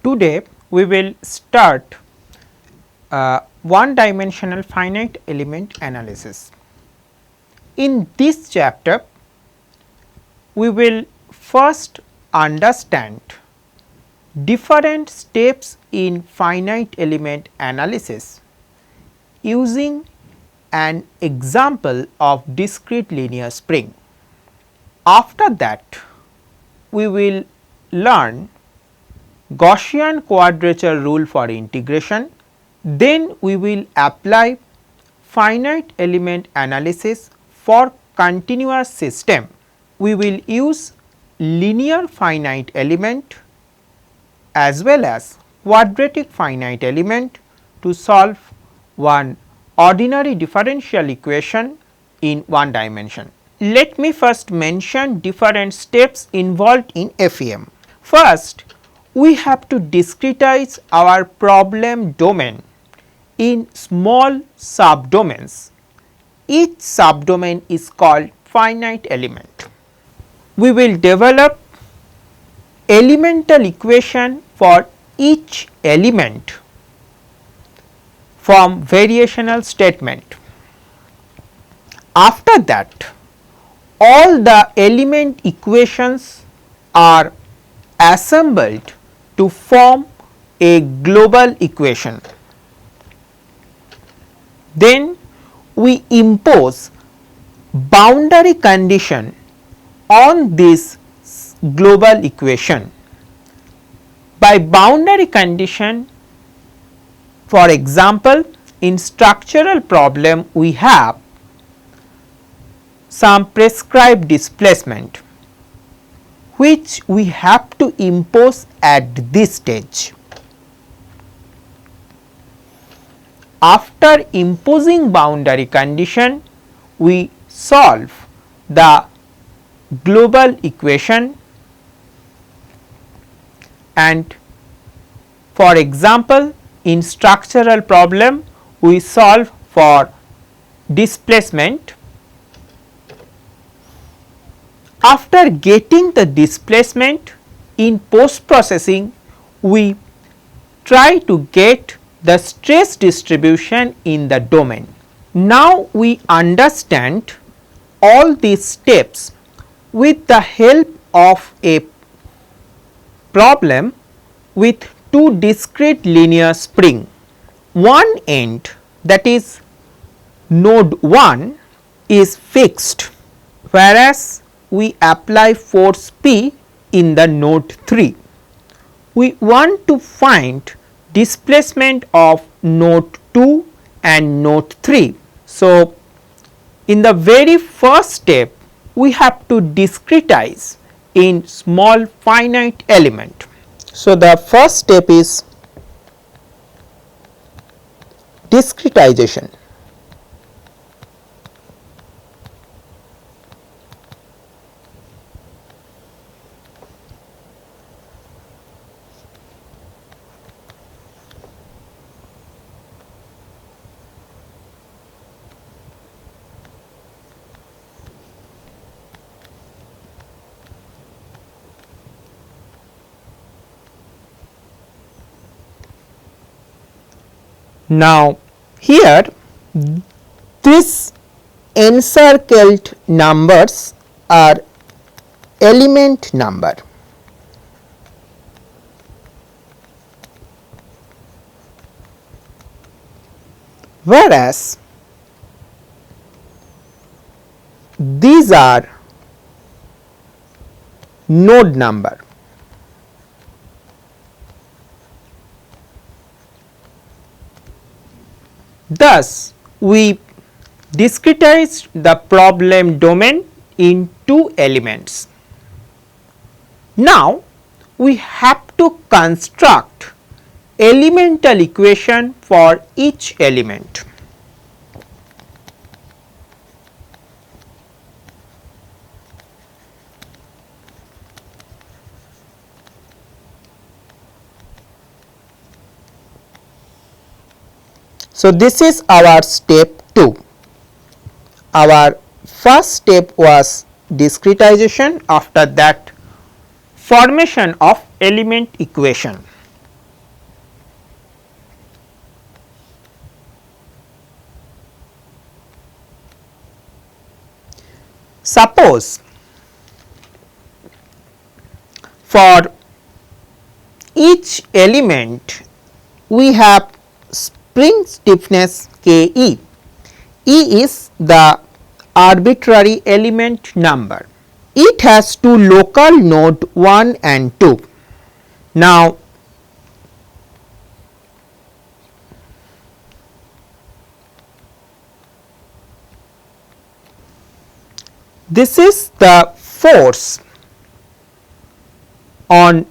Today we will start one dimensional finite element analysis. In this chapter we will first understand different steps in finite element analysis using an example of discrete linear spring. After that we will learn Gaussian quadrature rule for integration, then we will apply finite element analysis for continuous system. We will use linear finite element as well as quadratic finite element to solve one ordinary differential equation in one dimension. Let me first mention different steps involved in FEM. First, we have to discretize our problem domain in small subdomains. Each subdomain is called finite element. We will develop elemental equation for each element from variational statement. After that, all the element equations are assembled to form a global equation. Then we impose boundary condition on this global equation. By boundary condition, for example, in structural problem we have some prescribed displacement which we have to impose at this stage. After imposing boundary condition, we solve the global equation, and for example, in structural problem we solve for displacement. After getting the displacement, in post processing we try to get the stress distribution in the domain. Now we understand all these steps with the help of a problem with two discrete linear spring. One end, that is node 1, is fixed, whereas we apply force P in the node 3. We want to find displacement of node 2 and node 3. So, in the very first step we have to discretize in small finite element. So, the first step is discretization. Now, here this encircled numbers are element number. Whereas these are node number. Thus, we discretized the problem domain in two elements. Now, we have to construct elemental equation for each element. So, this is our step 2. Our first step was discretization, after that formation of element equation. Suppose for each element we have spring stiffness Ke. E is the arbitrary element number. It has two local node 1 and 2. Now, this is the force on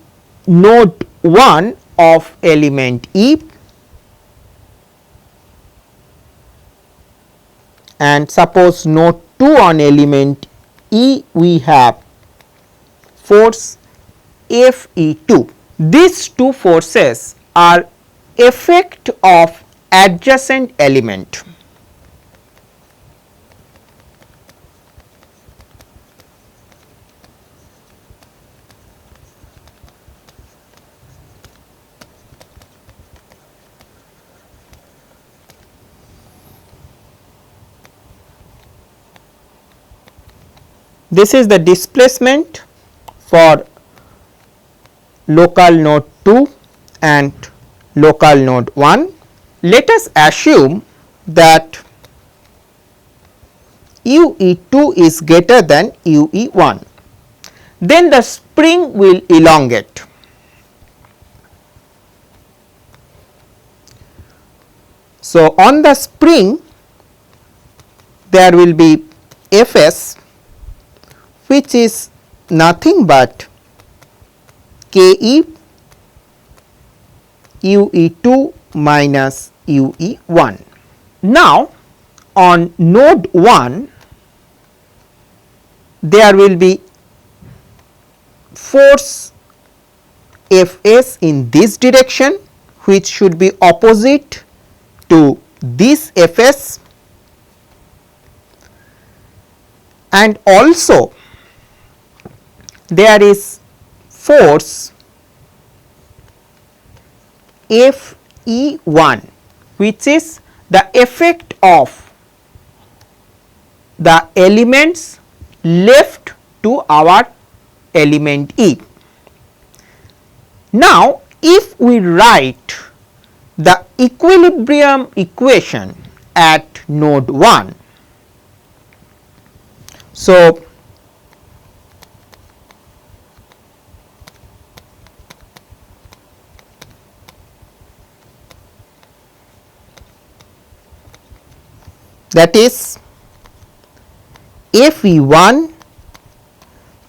node 1 of element E, and suppose node 2 on element E we have force Fe2. These two forces are effect of adjacent element. This is the displacement for local node 2 and local node 1. Let us assume that UE2 is greater than UE1, then the spring will elongate. So, on the spring there will be Fs, which is nothing but Ke UE2 minus UE1. Now, on node 1 there will be force Fs in this direction, which should be opposite to this Fs, and also there is force Fe1, which is the effect of the elements left to our element E. Now, if we write the equilibrium equation at node 1, so that is Fe1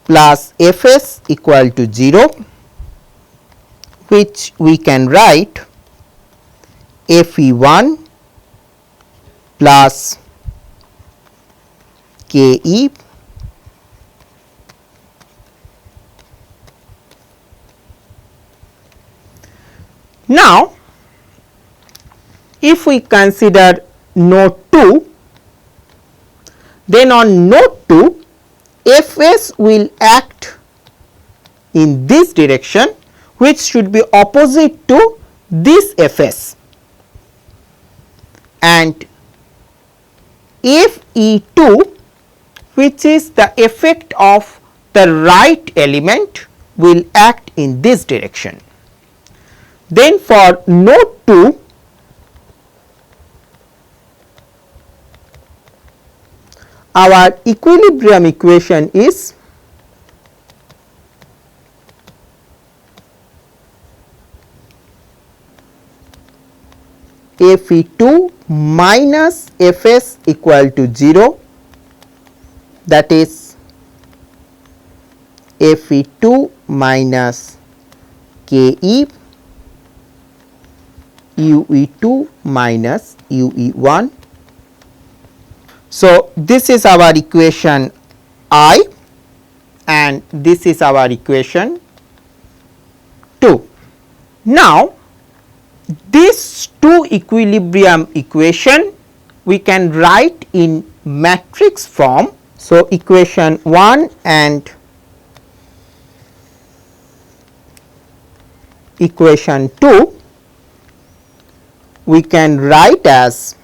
plus Fs equal to 0, which we can write Fe1 plus Ke now, if we consider node 2, then on node 2 Fs will act in this direction, which should be opposite to this Fs, and Fe2, which is the effect of the right element, will act in this direction. Then for node 2, our equilibrium equation is Fe2 minus Fs equal to 0, that is Fe2 minus Ke UE2 minus UE1. So, this is our equation I and this is our equation 2. Now, these two equilibrium equation we can write in matrix form. So, equation 1 and equation 2 we can write as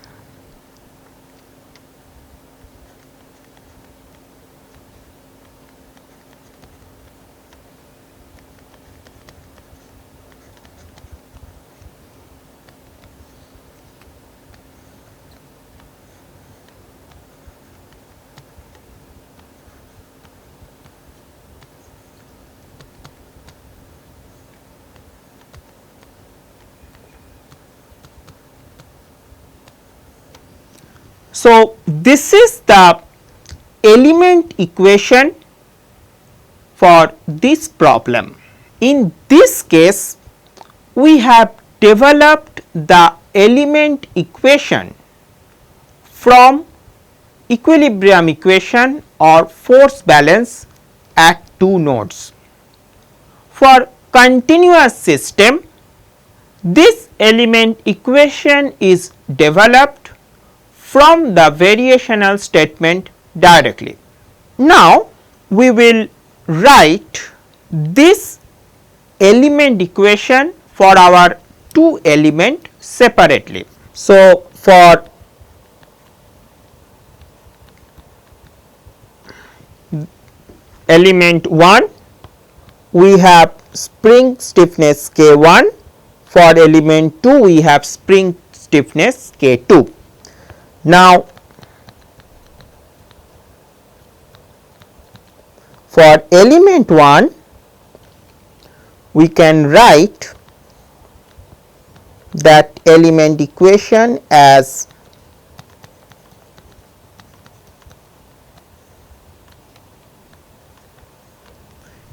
So, this is the element equation for this problem. In this case, we have developed the element equation from equilibrium equation or force balance at two nodes. For continuous system, this element equation is developed from the variational statement directly. Now, we will write this element equation for our two element separately. So, for element 1, we have spring stiffness K1, for element 2 we have spring stiffness K2. Now, for element 1 we can write that element equation as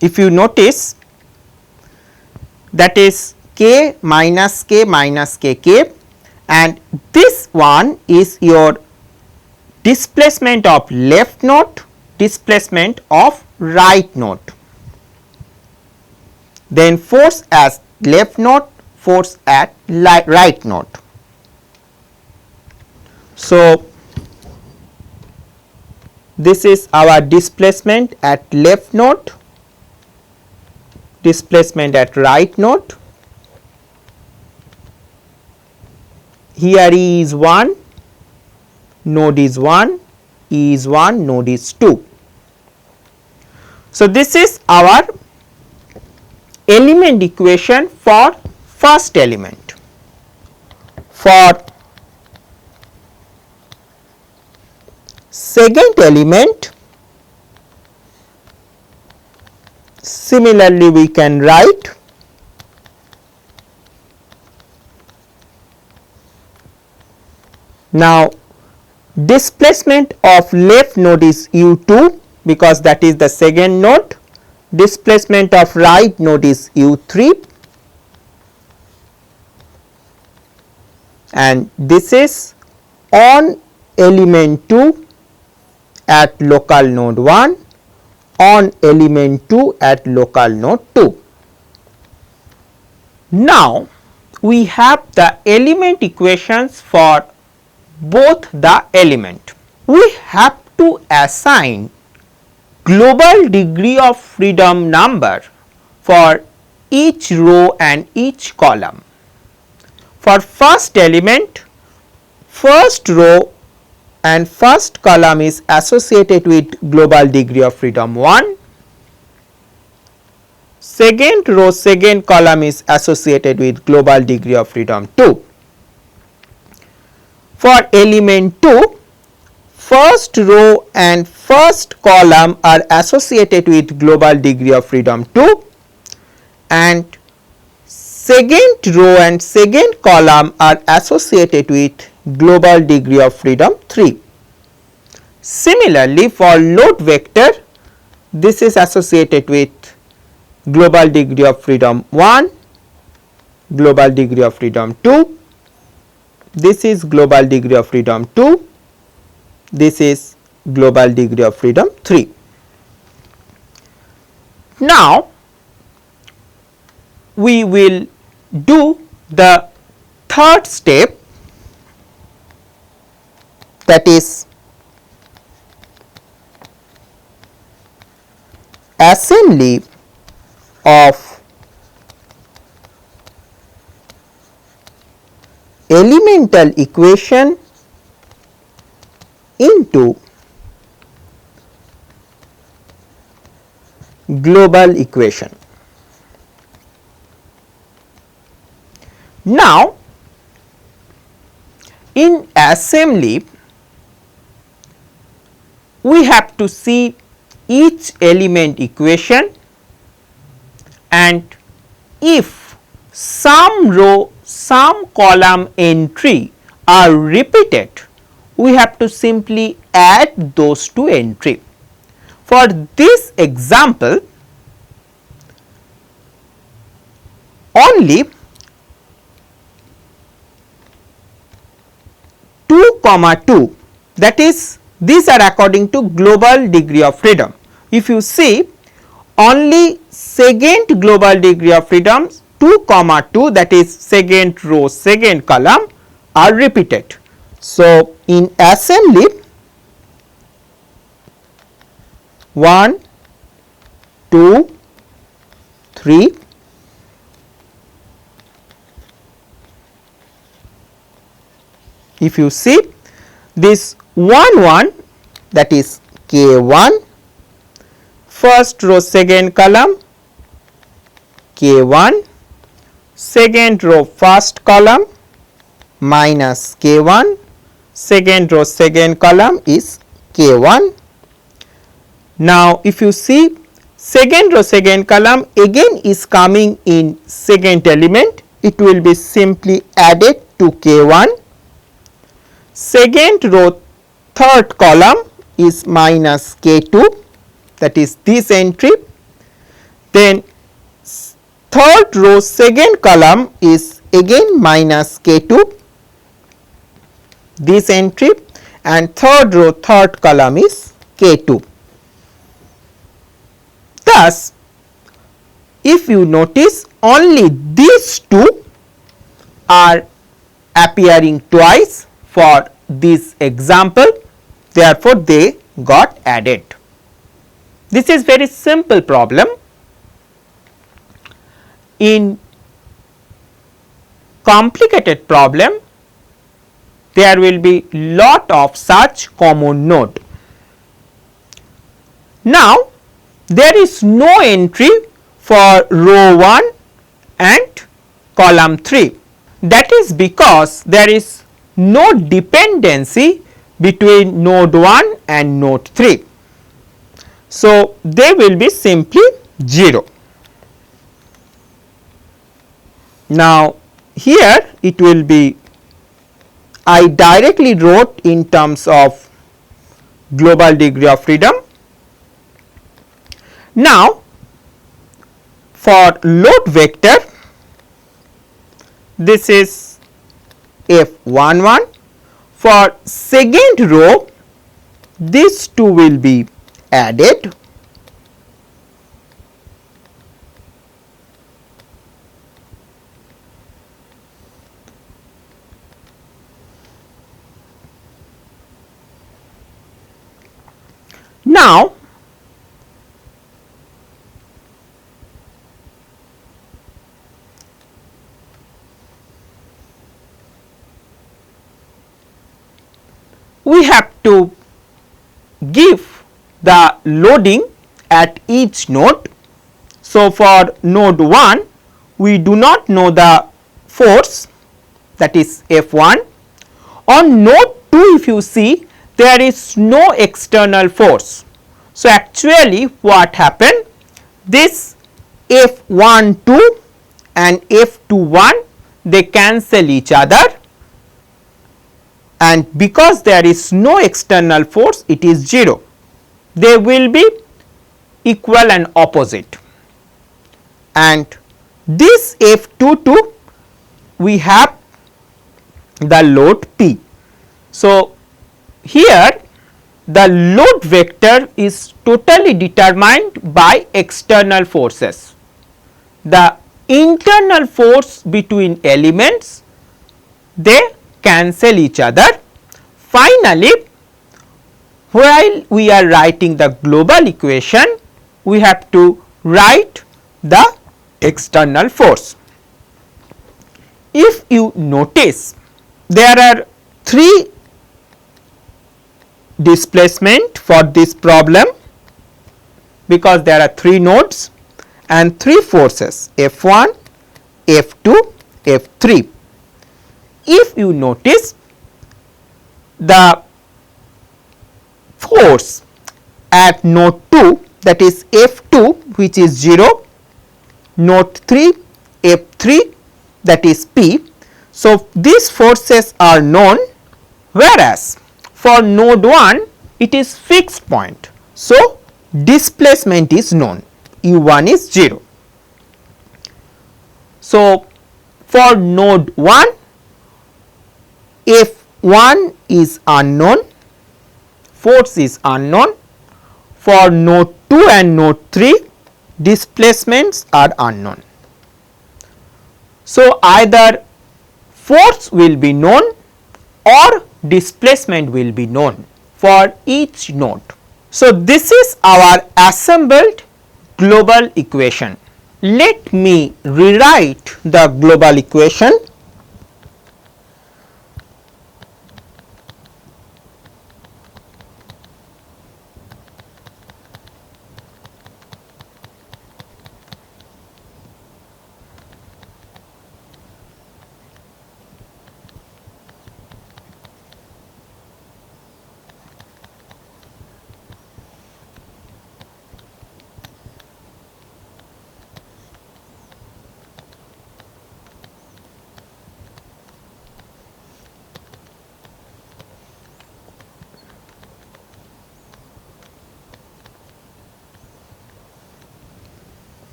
if you notice that is K minus K minus Kk, and this one is your displacement of left node, displacement of right node. Then force as left node, force at right node. So, this is our displacement at left node, displacement at right node. Here E is 1, node is 1, E is 1, node is 2. So, this is our element equation for first element. For second element, similarly we can write now displacement of left node is U2 because that is the second node, displacement of right node is U3, and this is on element 2 at local node 1, on element 2 at local node 2. Now, we have the element equations for both the element. We have to assign global degree of freedom number for each row and each column. For first element, first row and first column is associated with global degree of freedom 1, second row second column is associated with global degree of freedom 2. For element 2, first row and first column are associated with global degree of freedom 2 and second row and second column are associated with global degree of freedom 3. Similarly, for load vector, this is associated with global degree of freedom 1, global degree of freedom 2, this is global degree of freedom 2, this is global degree of freedom 3. Now, we will do the third step, that is assembly of elemental equation into global equation. Now, in assembly, we have to see each element equation, and if some row, some column entry are repeated, we have to simply add those two entries. For this example, only 2, 2, that is, these are according to global degree of freedom. If you see, only second global degree of freedom 2, 2, that is second row second column are repeated. So, in assembly 1, 2, 3, if you see this 1, 1, that is K1, first row second column K1, second row first column minus K1, second row second column is K1. Now, if you see second row second column again is coming in second element, it will be simply added to K1. Second row third column is minus K2, that is this entry. Then third row second column is again minus K2, this entry, and third row third column is K2. Thus, if you notice, only these two are appearing twice for this example, therefore, they got added. This is very simple problem. In complicated problem, there will be lot of such common node. Now, there is no entry for row 1 and column 3. That is because there is no dependency between node 1 and node 3. So, they will be simply 0. Now, here it will be, I directly wrote in terms of global degree of freedom. Now, for load vector, this is F11. For second row, these two will be added. Now, we have to give the loading at each node. So, for node 1, we do not know the force, that is F1. On node 2, if you see, there is no external force. So, actually what happened, this F12 and F21, they cancel each other, and because there is no external force, it is 0. They will be equal and opposite, and this F22, we have the load P. So, here the load vector is totally determined by external forces. The internal force between elements, they cancel each other. Finally, while we are writing the global equation, we have to write the external force. If you notice, there are 3 displacement for this problem, because there are 3 nodes and 3 forces F1, F2, F3. If you notice, the force at node 2, that is F2, which is 0, node 3 F3, that is P. So, these forces are known, whereas for node 1 it is fixed point. So, displacement is known, u1 is 0. So, for node 1 F1 is unknown, force is unknown. For node 2 and node 3 displacements are unknown. So, either force will be known or displacement will be known for each node. So, this is our assembled global equation. Let me rewrite the global equation.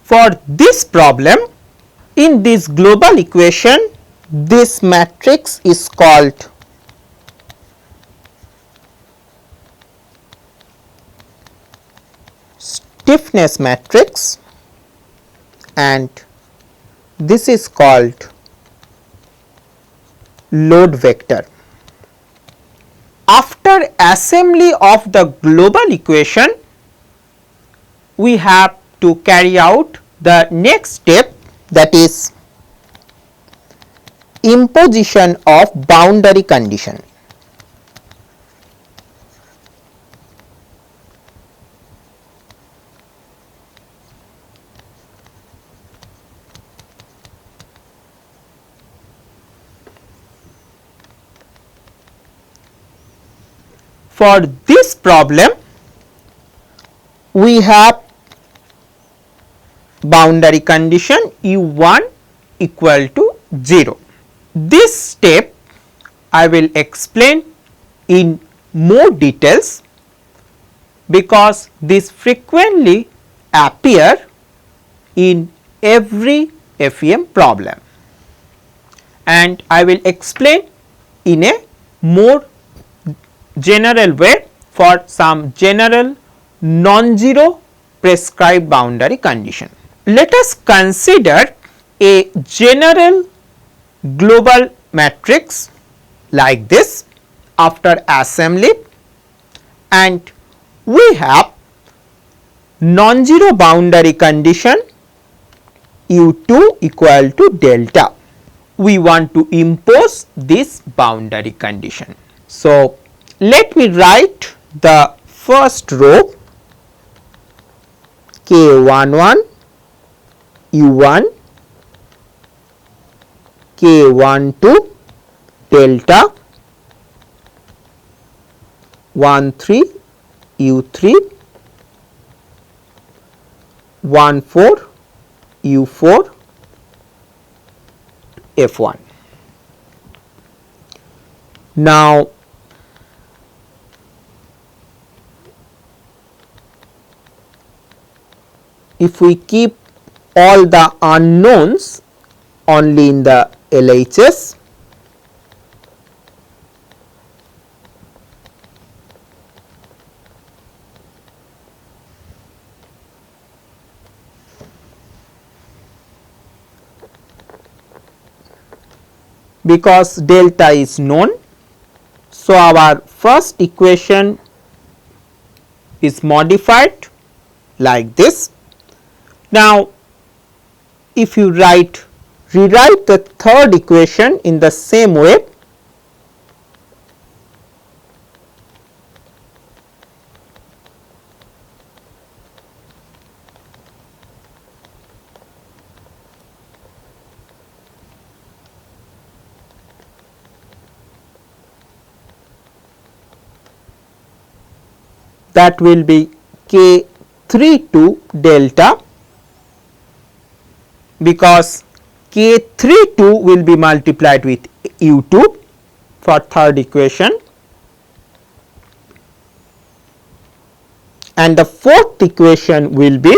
For this problem, in this global equation, this matrix is called stiffness matrix and this is called load vector. After assembly of the global equation, we have to carry out the next step, that is imposition of boundary condition. For this problem, we have boundary condition u1 equal to 0. This step I will explain in more details because this frequently appear in every FEM problem, and I will explain in a more general way for some general non-zero prescribed boundary condition. Let us consider a general global matrix like this after assembly, and we have non-zero boundary condition u2 equal to delta. We want to impose this boundary condition. So, let me write the first row K11 u1 K12 delta 13 u3 14 u4 F1. Now, if we keep all the unknowns only in the LHS, because delta is known. So, our first equation is modified like this. Now, if you rewrite the third equation in the same way, that will be K32 delta, because K32 will be multiplied with u2 for third equation, and the fourth equation will be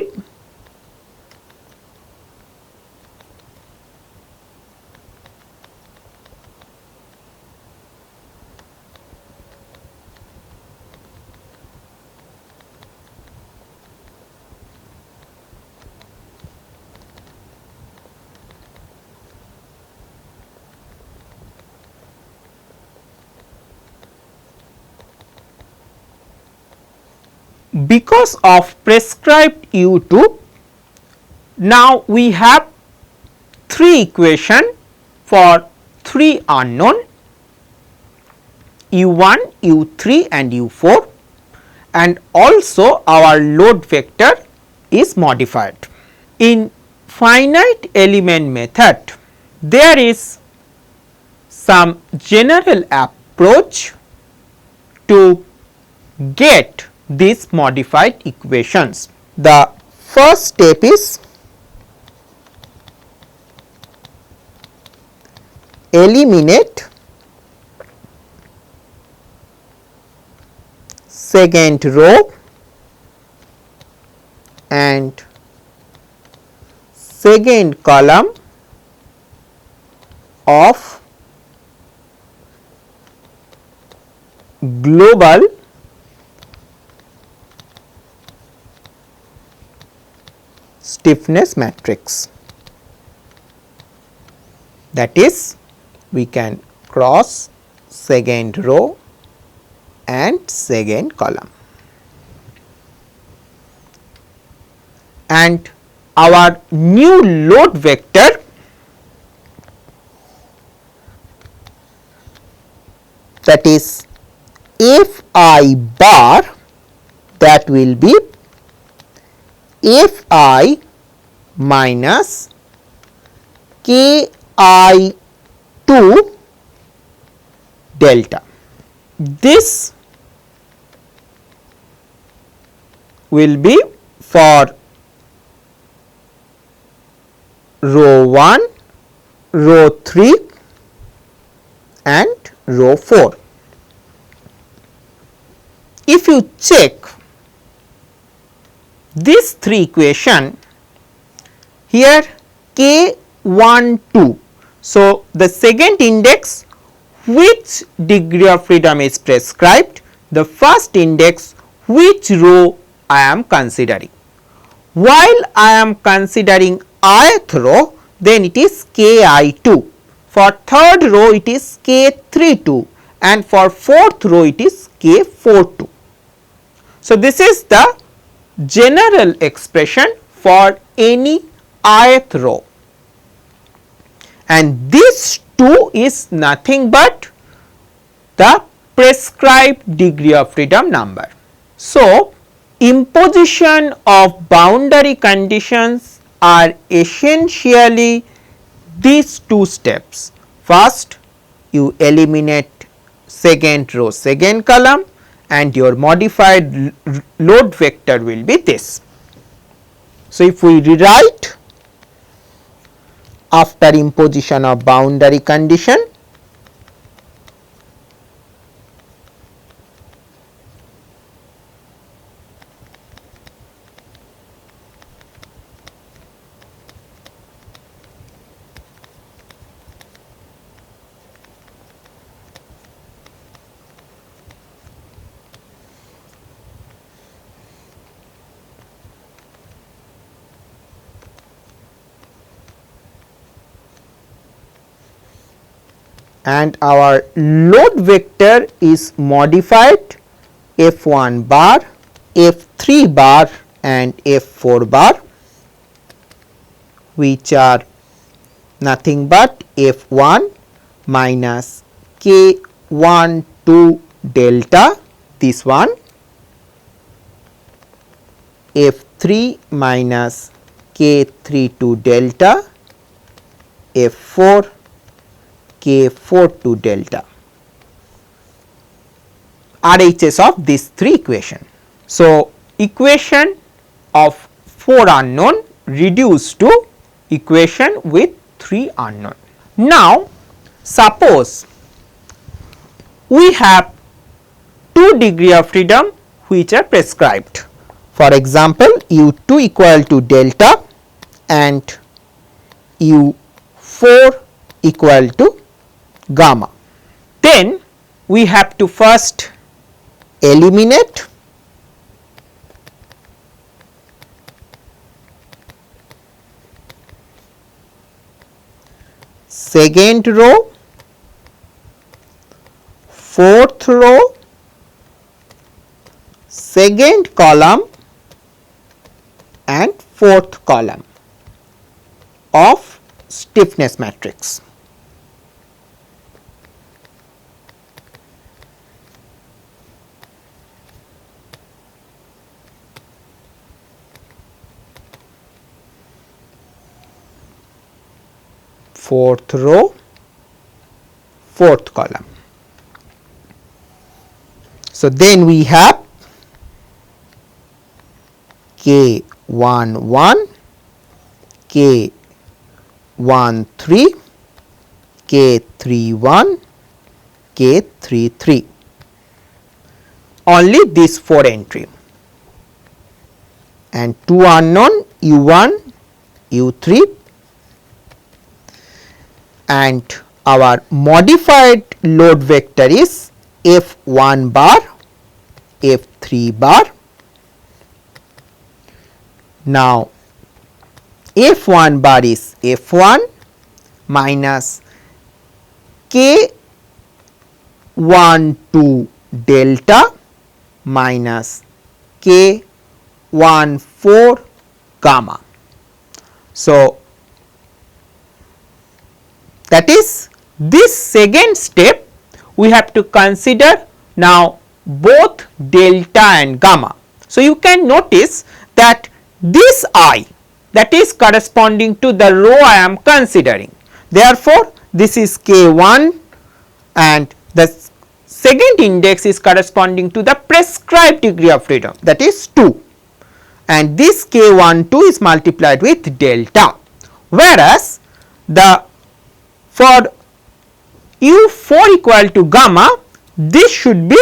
because of prescribed U2. Now, we have 3 equation for 3 unknown U1, U3 and U4, and also our load vector is modified. In finite element method, there is some general approach to get these modified equations. The first step is eliminate second row and second column of global stiffness matrix. That is, we can cross second row and second column, and our new load vector that is Fi bar, that will be Fi minus Ki 2 delta. This will be for row 1, row 3 and row 4. If you check these 3 equation, here K 1 2. So, the second index which degree of freedom is prescribed, the first index which row I am considering. While I am considering ith row, then it is Ki 2. For third row it is K 3 2 and for fourth row it is K 4 2. So, this is the general expression for any ith row, and this 2 is nothing but the prescribed degree of freedom number. So, imposition of boundary conditions are essentially these 2 steps. First, you eliminate second row, second column, and your modified load vector will be this. So, if we rewrite after imposition of boundary condition, and our load vector is modified F1 bar, F3 bar and F4 bar, which are nothing but F1 minus K1 2 delta, this one, F3 minus K3 2 delta, F4 K4 2 delta, RHS of these 3 equation. So, equation of 4 unknown reduced to equation with 3 unknown. Now, suppose we have 2 degree of freedom which are prescribed. For example, U2 equal to delta and U4 equal to gamma. Then we have to first eliminate second row, fourth row, second column and fourth column of stiffness matrix. Fourth row, fourth column. So, then we have K11, K13, K31, K33, only these 4 entry and 2 unknown U1, U3 and our modified load vector is F1 bar, F3 bar. Now, F1 bar is F1 minus K12 delta minus K14 gamma. So, that is this second step we have to consider now both delta and gamma. So, you can notice that this I, that is corresponding to the row I am considering. Therefore, this is K1 and the second index is corresponding to the prescribed degree of freedom, that is 2, and this K12 is multiplied with delta, whereas the for U4 equal to gamma, this should be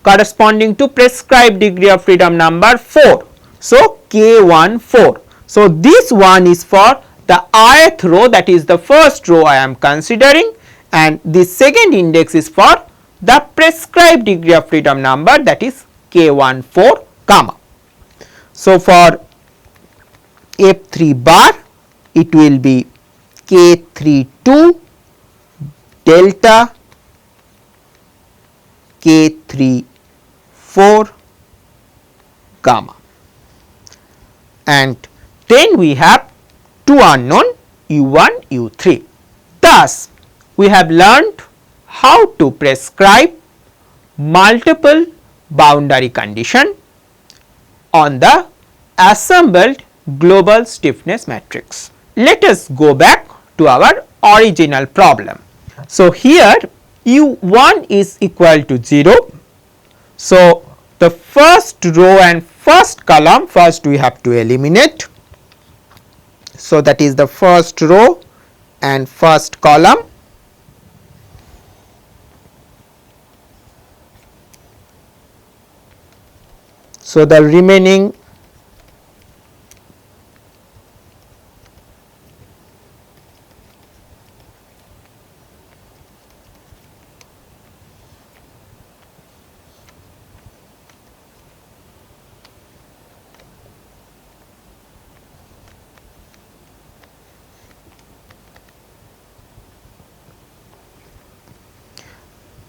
corresponding to prescribed degree of freedom number 4. So, K14. So, this one is for the ith row, that is the first row I am considering, and the second index is for the prescribed degree of freedom number, that is K14 gamma. So, for F3 bar it will be K32 delta K34 gamma, and then we have 2 unknown U1, U3. Thus, we have learned how to prescribe multiple boundary condition on the assembled global stiffness matrix. Let us go back to our original problem. So, here U1 is equal to 0. So, the first row and first column first we have to eliminate. So, that is the first row and first column. So, the remaining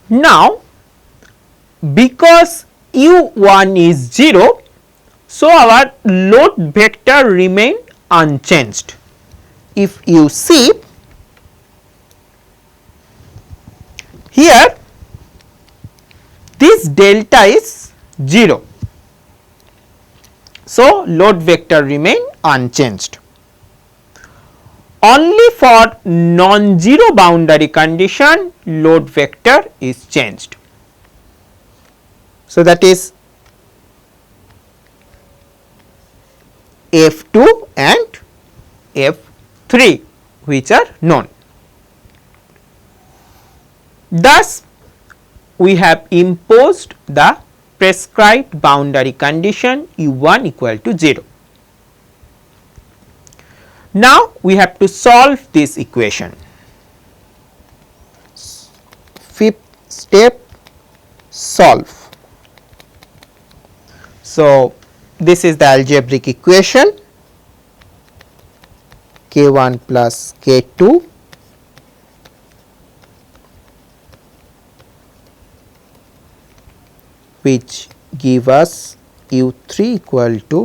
now, because U1 is 0, so our load vector remain unchanged. If you see here, this delta is 0. So, load vector remain unchanged. Only for non-zero boundary condition load vector is changed. So, that is F2 and F3 which are known. Thus, we have imposed the prescribed boundary condition u1 equal to 0. Now, we have to solve this equation. Fifth step, solve. So, this is the algebraic equation k1 plus k2 which give us u3 equal to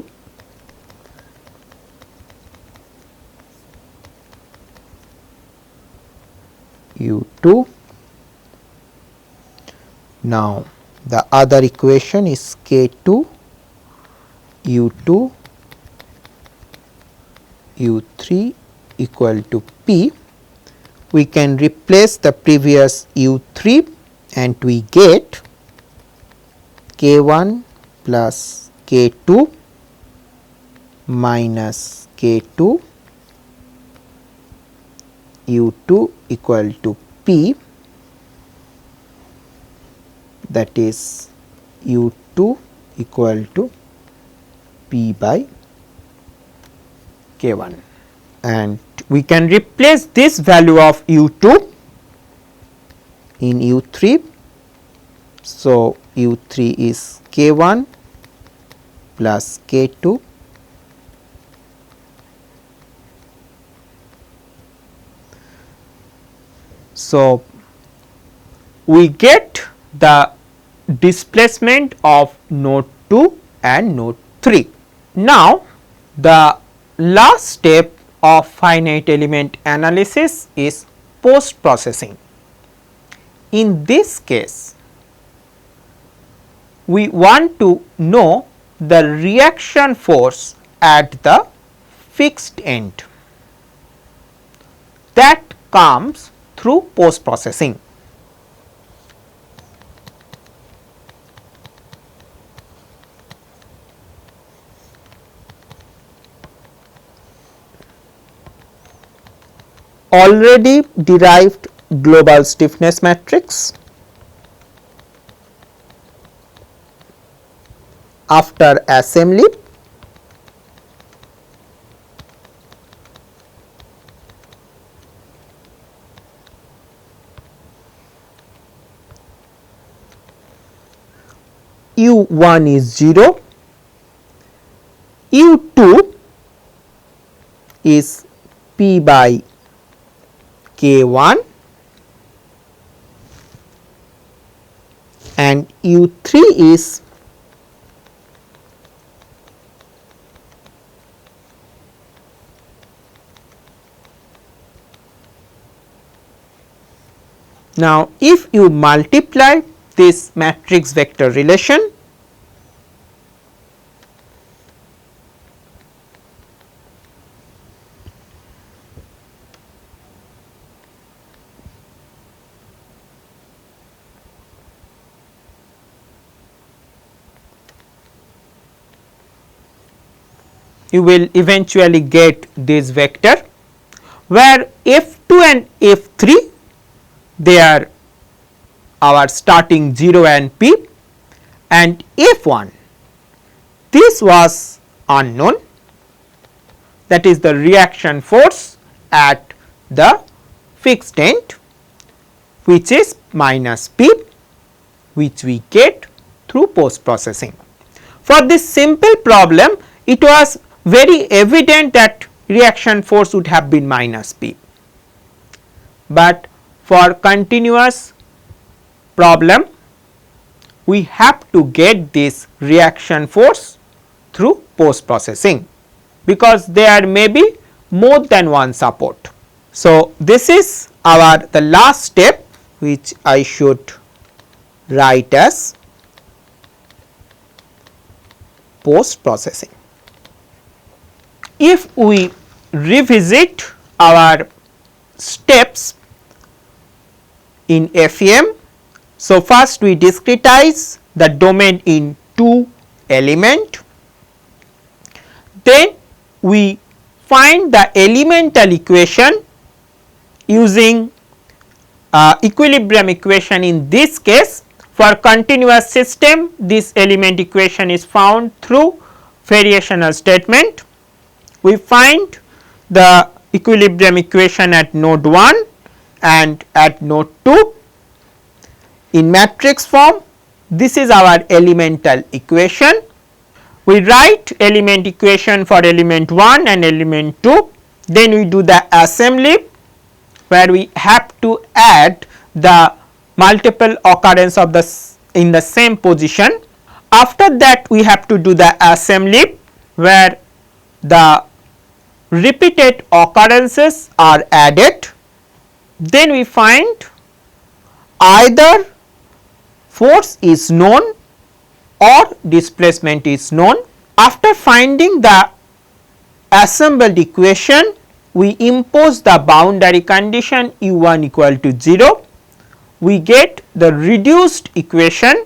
u2. Now, the other equation is k2 u2 u3 equal to p. We can replace the previous u3 and we get k1 plus k2 minus k2 u2 equal to p, that is u2 equal to p by k1, and we can replace this value of u2 in u3. So, u3 is k1 plus k2 so we get the displacement of node 2 and node 3. Now, the last step of finite element analysis is post processing. In this case, we want to know the reaction force at the fixed end that comes through post processing. Already derived global stiffness matrix. After assembly, u1 is 0, u2 is p by k1 and u3 is now if you multiply this matrix vector relation, you will eventually get this vector where f2 and f3 they are our starting 0 and p, and f1 this was unknown, that is the reaction force at the fixed end which is minus p, which we get through post processing. For this simple problem, it was very evident that reaction force would have been minus p, but for continuous problem we have to get this reaction force through post processing, because there may be more than one support. So, this is the last step which I should write as post processing. If we revisit our steps in FEM, so first we discretize the domain in 2 element, then we find the elemental equation using equilibrium equation, in this case For continuous system, this element equation is found through variational statement. We find the equilibrium equation at node 1 and at node 2 in matrix form. This is our elemental equation. We write element equation for element 1 and element 2, then we do the assembly where we have to add the multiple occurrence of the in the same position. After that we have to do the assembly where the repeated occurrences are added. Then we find either force is known or displacement is known. After finding the assembled equation, we impose the boundary condition u1 equal to 0. We get the reduced equation.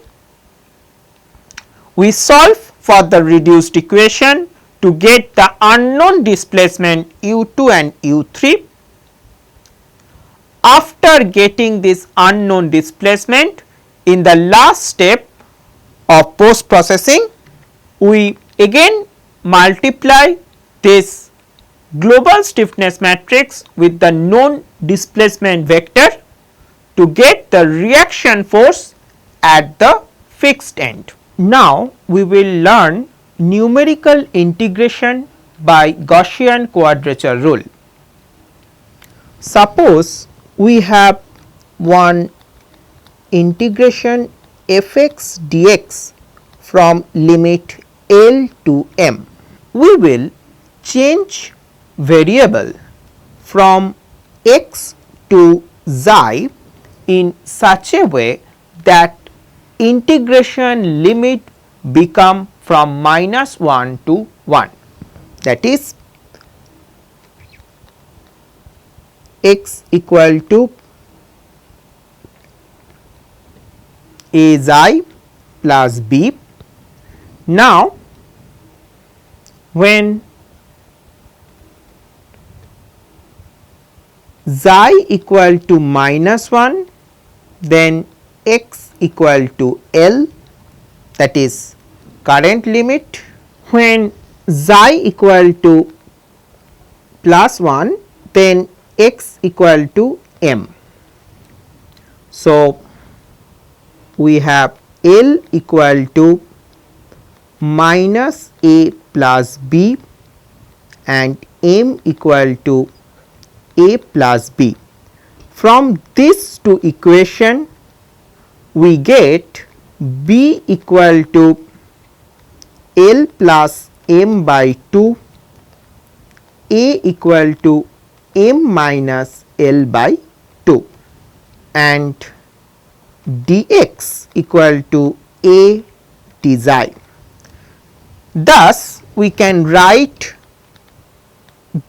We solve for the reduced equation to get the unknown displacement u2 and u3. After getting this unknown displacement, in the last step of post processing, we again multiply this global stiffness matrix with the known displacement vector to get the reaction force at the fixed end. Now, we will learn numerical integration by Gaussian quadrature rule. Suppose we have one integration f(x) dx from limit L to m. We will change variable from x to xi in such a way that integration limit become from -1 to 1, that is x equal to a xi plus b. Now, when xi equal to -1, then x equal to L, that is current limit. When xi equal to +1, then x equal to m. So, we have L equal to minus a plus b and m equal to a plus b. From this two equation, we get b equal to L plus m by 2, a equal to m minus L by 2 and dx equal to a d xi. Thus, we can write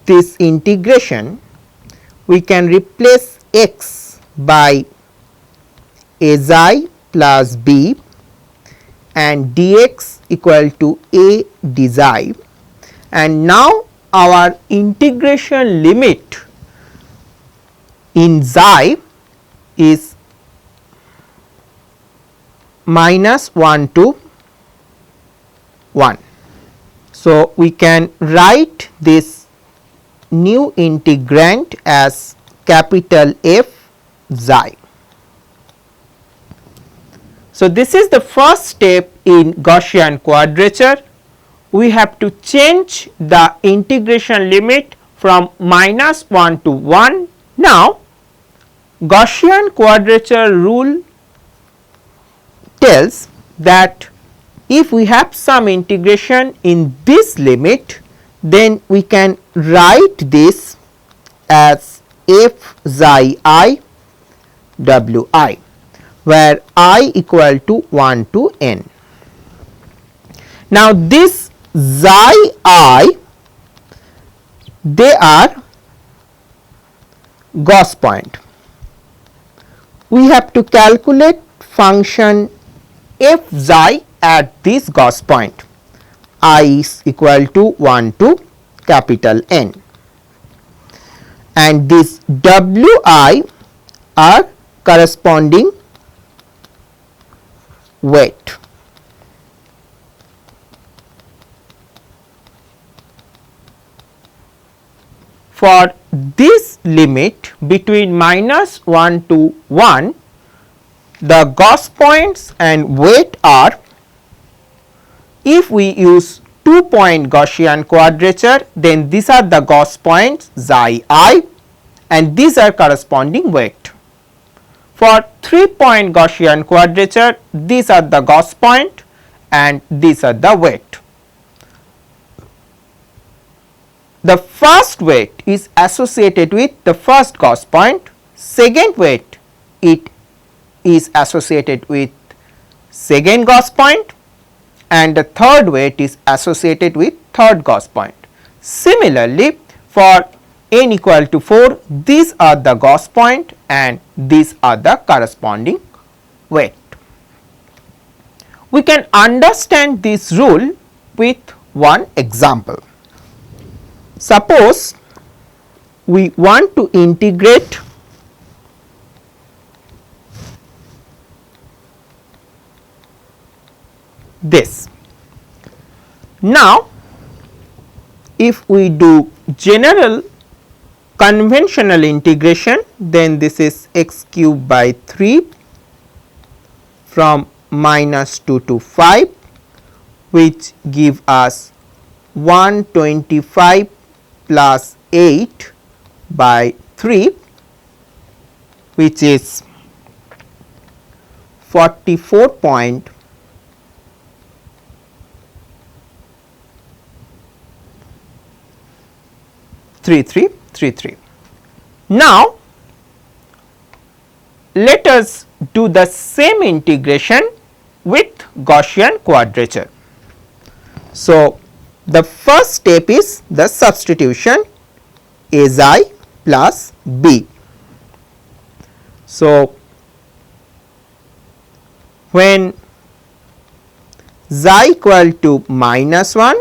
this integration, we can replace x by a xi plus b and dx equal to a d xi, and now our integration limit in xi is -1 to 1. So, we can write this new integrand as capital F xi. So, this is the first step in Gaussian quadrature. We have to change the integration limit from -1 to 1. Now, Gaussian quadrature rule tells that if we have some integration in this limit, then we can write this as f xi I w I, where I equal to 1 to n. Now, this xi I, they are Gauss point. We have to calculate function f xi at this Gauss point. I is equal to 1 to capital N, and this w I are corresponding weight. For this limit between minus 1 to 1, the Gauss points and weight are, if we use 2-point Gaussian quadrature, then these are the Gauss points xi I and these are corresponding weight. For 3-point Gaussian quadrature, these are the Gauss point and these are the weight. The first weight is associated with the first Gauss point, second weight it is associated with second Gauss point and the third weight is associated with third Gauss point. Similarly, for n equal to 4, these are the Gauss point and these are the corresponding weight. We can understand this rule with one example. Suppose we want to integrate this. Now, if we do general conventional integration, then this is x cube by 3 from minus 2 to 5, which give us 125 plus 8 by 3, which is 44.3333. Now, let us do the same integration with Gaussian quadrature. So, the first step is the substitution Asi plus B. So, when xi equal to minus 1,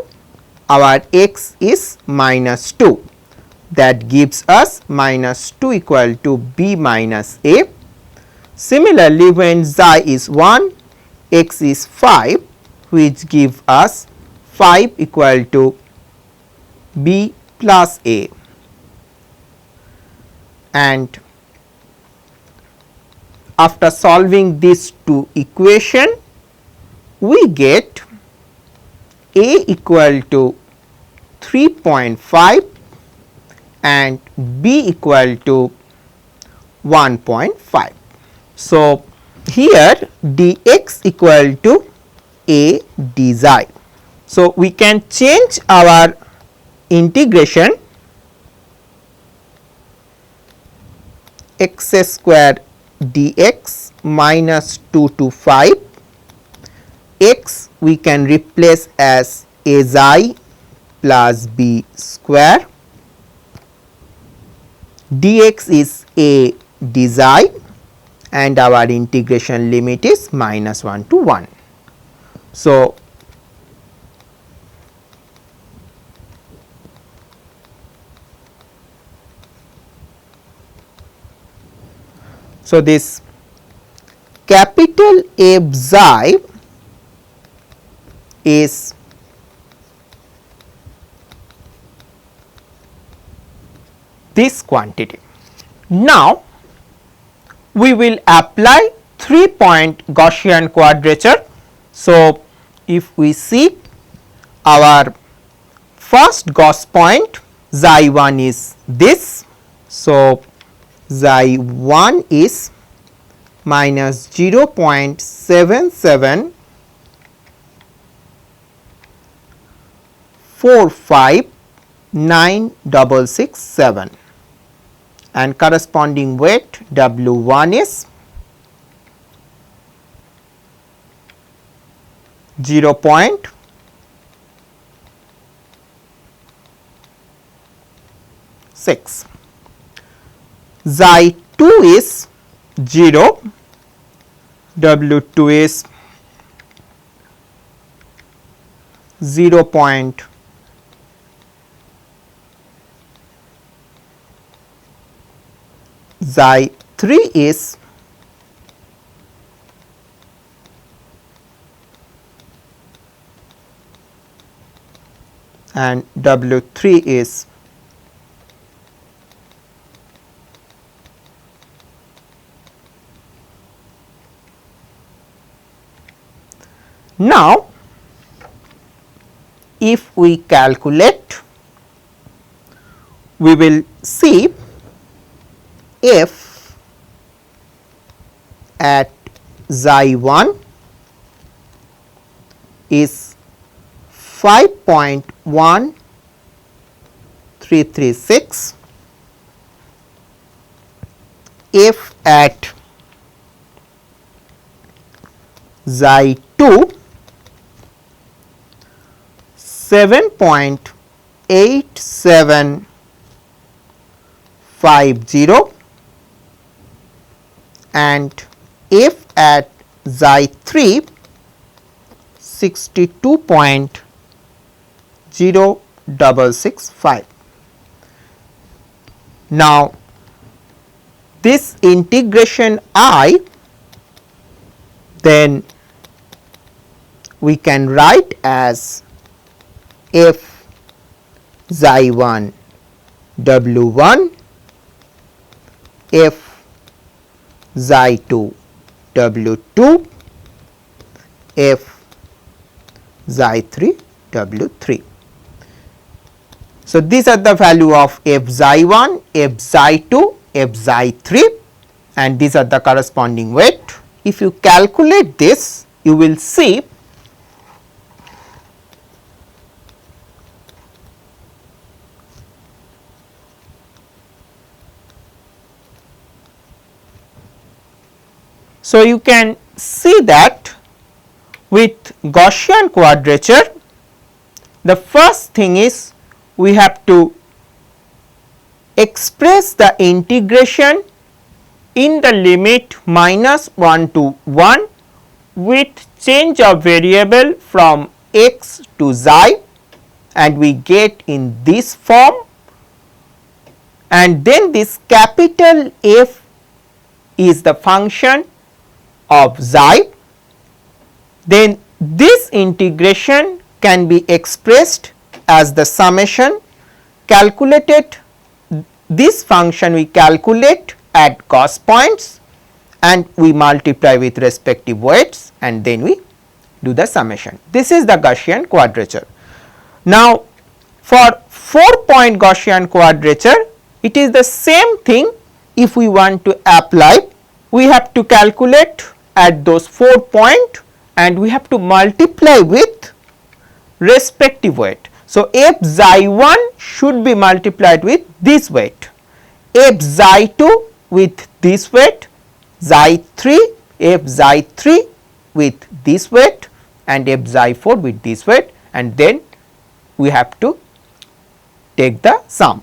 our x is minus 2, that gives us minus 2 equal to B minus A. Similarly, when xi is 1, x is 5, which give us 5 equal to B plus A, and after solving these two equation, we get A equal to 3.5 and B equal to 1.5. So, here dx equal to A d xi. So, we can change our integration x square dx minus 2 to 5, x we can replace as a xi plus b square, dx is a d xi and our integration limit is minus 1 to 1. So, this capital F xi is this quantity. Now, we will apply 3-point Gaussian quadrature. So, if we see our first Gauss point xi 1 is this. So, xi 1 is minus 0.77459667 and corresponding weight W 1 is 0.6. Xi 2 is 0, W 2 is 0. Xi 3 is and W3 is now. If we calculate, we will see f at xi 1 is 5.1336, f at xi 2 7.8750 and f at xi 3 62.0665. Now, this integration I, then we can write as f xi 1 W 1, f xi 2 W 2, f xi 3 W 3. So, these are the value of f xi 1, f xi 2, f xi 3 and these are the corresponding weight. If you calculate this, you will see so you can see that with Gaussian quadrature, the first thing is we have to express the integration in the limit -1 to 1 with change of variable from x to xi and we get in this form, and then this capital F is the function of xi. Then this integration can be expressed as the summation calculated, this function we calculate at Gauss points and we multiply with respective weights and then we do the summation. This is the Gaussian quadrature. Now, for 4-point Gaussian quadrature, it is the same thing. If we want to apply, we have to calculate at those 4 points and we have to multiply with respective weight. So, f xi 1 should be multiplied with this weight, f xi 2 with this weight, xi 3, f xi 3 with this weight and f xi 4 with this weight, and then we have to take the sum.